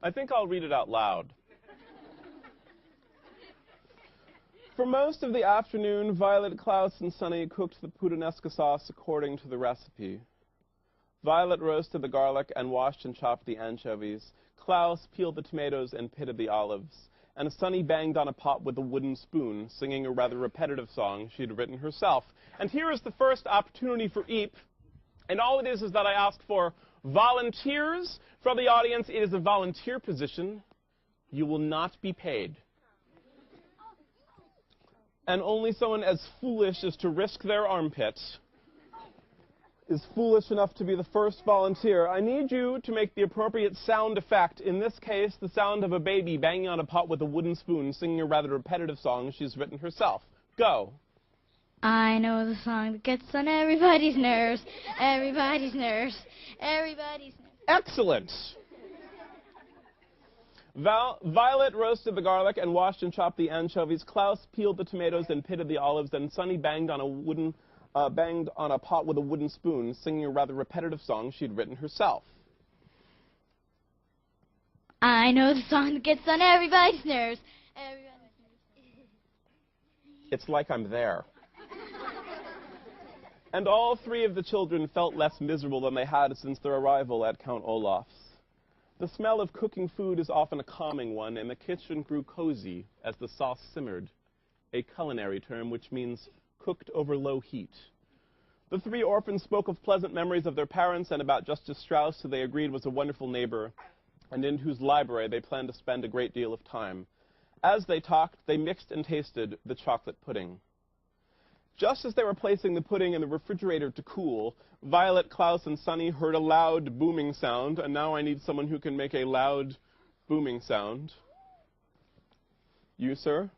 I think I'll read it out loud. For most of the afternoon, Violet, Klaus, and Sunny cooked the puttanesca sauce according to the recipe. Violet roasted the garlic and washed and chopped the anchovies. Klaus peeled the tomatoes and pitted the olives. And Sunny banged on a pot with a wooden spoon, singing a rather repetitive song she'd written herself. And here is the first opportunity for Eep. And all it is that I ask for volunteers from the audience. It is a volunteer position. You will not be paid. And only someone as foolish as to risk their armpit is foolish enough to be the first volunteer. I need you to make the appropriate sound effect. In this case, the sound of a baby banging on a pot with a wooden spoon, singing a rather repetitive song she's written herself. Go. I know the song that gets on everybody's nerves, everybody's nerves, everybody's nerves. Excellent. Violet roasted the garlic and washed and chopped the anchovies. Klaus peeled the tomatoes and pitted the olives. Then Sunny banged on a pot with a wooden spoon, singing a rather repetitive song she'd written herself. I know the song that gets on everybody's nerves, everybody's nerves. It's like I'm there. And all three of the children felt less miserable than they had since their arrival at Count Olaf's. The smell of cooking food is often a calming one, and the kitchen grew cozy as the sauce simmered, a culinary term which means cooked over low heat. The three orphans spoke of pleasant memories of their parents and about Justice Strauss, who they agreed was a wonderful neighbor, and in whose library they planned to spend a great deal of time. As they talked, they mixed and tasted the chocolate pudding. Just as they were placing the pudding in the refrigerator to cool, Violet, Klaus, and Sunny heard a loud booming sound, and now I need someone who can make a loud booming sound. You, sir?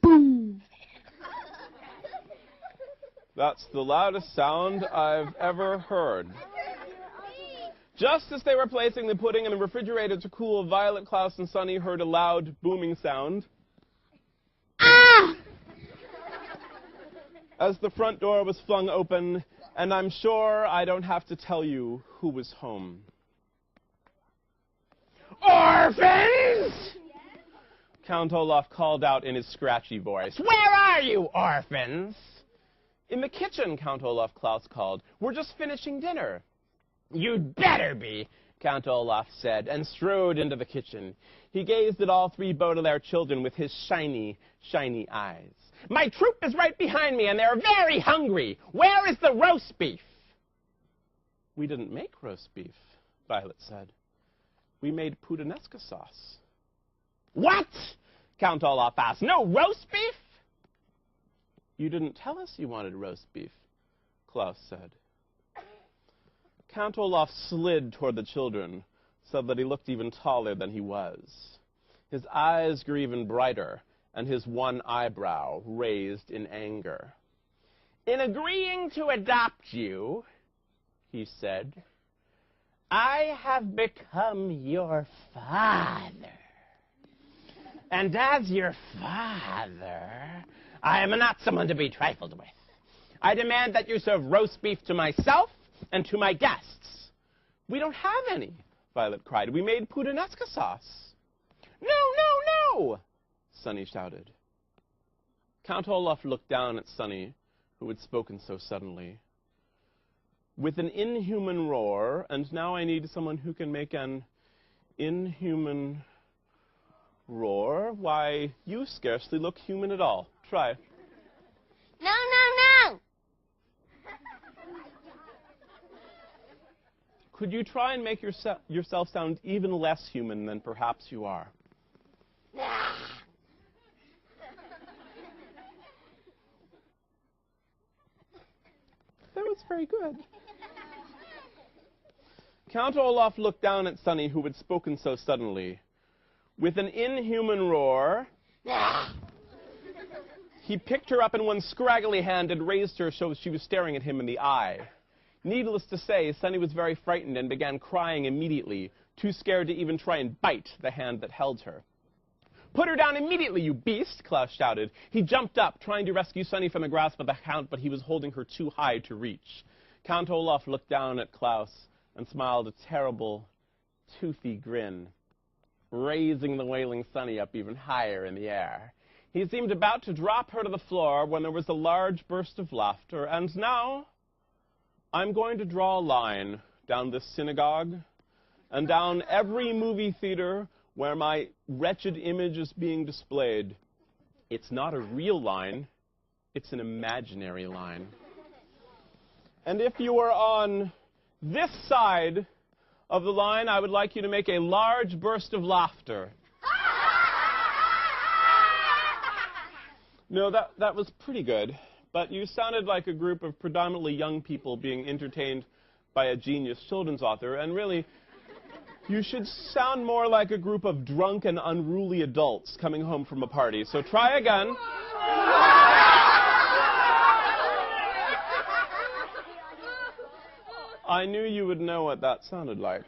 Boom. That's the loudest sound I've ever heard. Just as they were placing the pudding in the refrigerator to cool, Violet, Klaus, and Sunny heard a loud booming sound. Ah! As the front door was flung open, and I'm sure I don't have to tell you who was home. Orphans! Count Olaf called out in his scratchy voice. Where are you, orphans? In the kitchen, Count Olaf Klaus called. We're just finishing dinner. You'd better be, Count Olaf said, and strode into the kitchen. He gazed at all three Baudelaire children with his shiny, shiny eyes. My troop is right behind me, and they're very hungry. Where is the roast beef? We didn't make roast beef, Violet said. We made puttanesca sauce. What? Count Olaf asked. No roast beef? You didn't tell us you wanted roast beef, Klaus said. Count Olaf slid toward the children so that he looked even taller than he was. His eyes grew even brighter, and his one eyebrow raised in anger. In agreeing to adopt you, he said, I have become your father. And as your father, I am not someone to be trifled with. I demand that you serve roast beef to myself and to my guests. We don't have any, Violet cried. We made puttanesca sauce. No, no, no! Sunny shouted. Count Olaf looked down at Sunny, who had spoken so suddenly. With an inhuman roar, and now I need someone who can make an inhuman roar. Why, you scarcely look human at all. Try. No, no, no! Could you try and make yourself sound even less human than perhaps you are? That was very good. Count Olaf looked down at Sunny, who had spoken so suddenly. With an inhuman roar, he picked her up in one scraggly hand and raised her so she was staring at him in the eye. Needless to say, Sunny was very frightened and began crying immediately, too scared to even try and bite the hand that held her. Put her down immediately, you beast, Klaus shouted. He jumped up, trying to rescue Sunny from the grasp of the Count, but he was holding her too high to reach. Count Olaf looked down at Klaus and smiled a terrible, toothy grin, raising the wailing Sunny up even higher in the air. He seemed about to drop her to the floor when there was a large burst of laughter, and now I'm going to draw a line down this synagogue and down every movie theater where my wretched image is being displayed. It's not a real line, it's an imaginary line. And if you are on this side of the line, I would like you to make a large burst of laughter. No, that was pretty good, but you sounded like a group of predominantly young people being entertained by a genius children's author, and really, you should sound more like a group of drunk and unruly adults coming home from a party. So try again. I knew you would know what that sounded like.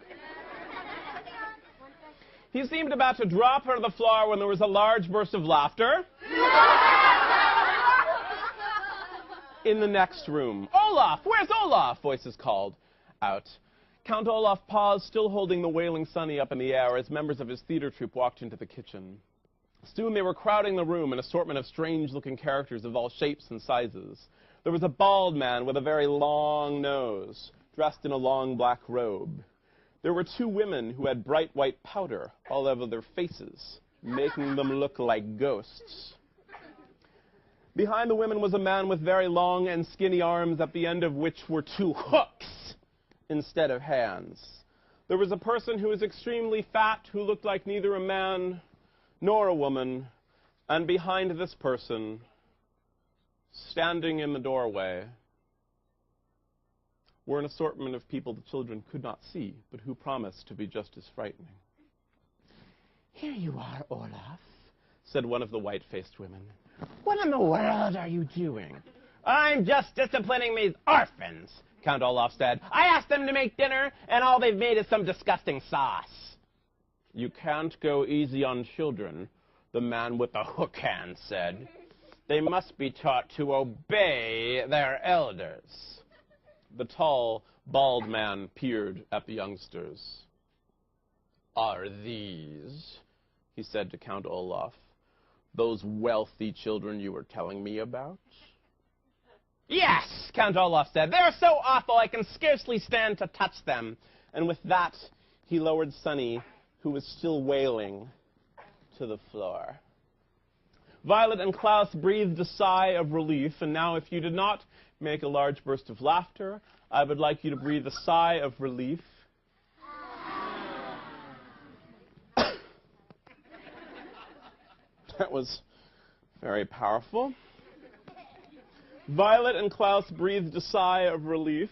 He seemed about to drop her to the floor when there was a large burst of laughter. In the next room. Olaf! Where's Olaf? Voices called out. Count Olaf paused, still holding the wailing Sunny up in the air, as members of his theater troupe walked into the kitchen. Soon they were crowding the room, an assortment of strange-looking characters of all shapes and sizes. There was a bald man with a very long nose, dressed in a long black robe. There were two women who had bright white powder all over their faces, making them look like ghosts. Behind the women was a man with very long and skinny arms, at the end of which were two hooks instead of hands. There was a person who was extremely fat, who looked like neither a man nor a woman, and behind this person, standing in the doorway, were an assortment of people the children could not see, but who promised to be just as frightening. "Here you are, Olaf," said one of the white-faced women. "What in the world are you doing?" "I'm just disciplining these orphans," Count Olaf said. "I asked them to make dinner, and all they've made is some disgusting sauce." "You can't go easy on children," the man with the hook hand said. "They must be taught to obey their elders." The tall, bald man peered at the youngsters. "Are these," he said to Count Olaf, "those wealthy children you were telling me about?" "Yes," Count Olaf said. "They're so awful I can scarcely stand to touch them." And with that, he lowered Sunny, who was still wailing, to the floor. Violet and Klaus breathed a sigh of relief, and now if you did not make a large burst of laughter, I would like you to breathe a sigh of relief. That was very powerful. Violet and Klaus breathed a sigh of relief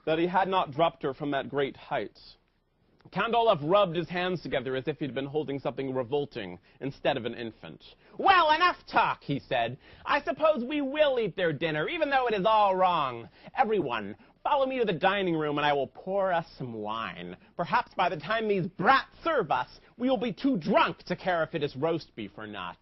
that he had not dropped her from that great height. Count Olaf rubbed his hands together as if he'd been holding something revolting instead of an infant. "Well, enough talk," he said. "I suppose we will eat their dinner, even though it is all wrong. Everyone, follow me to the dining room, and I will pour us some wine. Perhaps by the time these brats serve us, we will be too drunk to care if it is roast beef or not."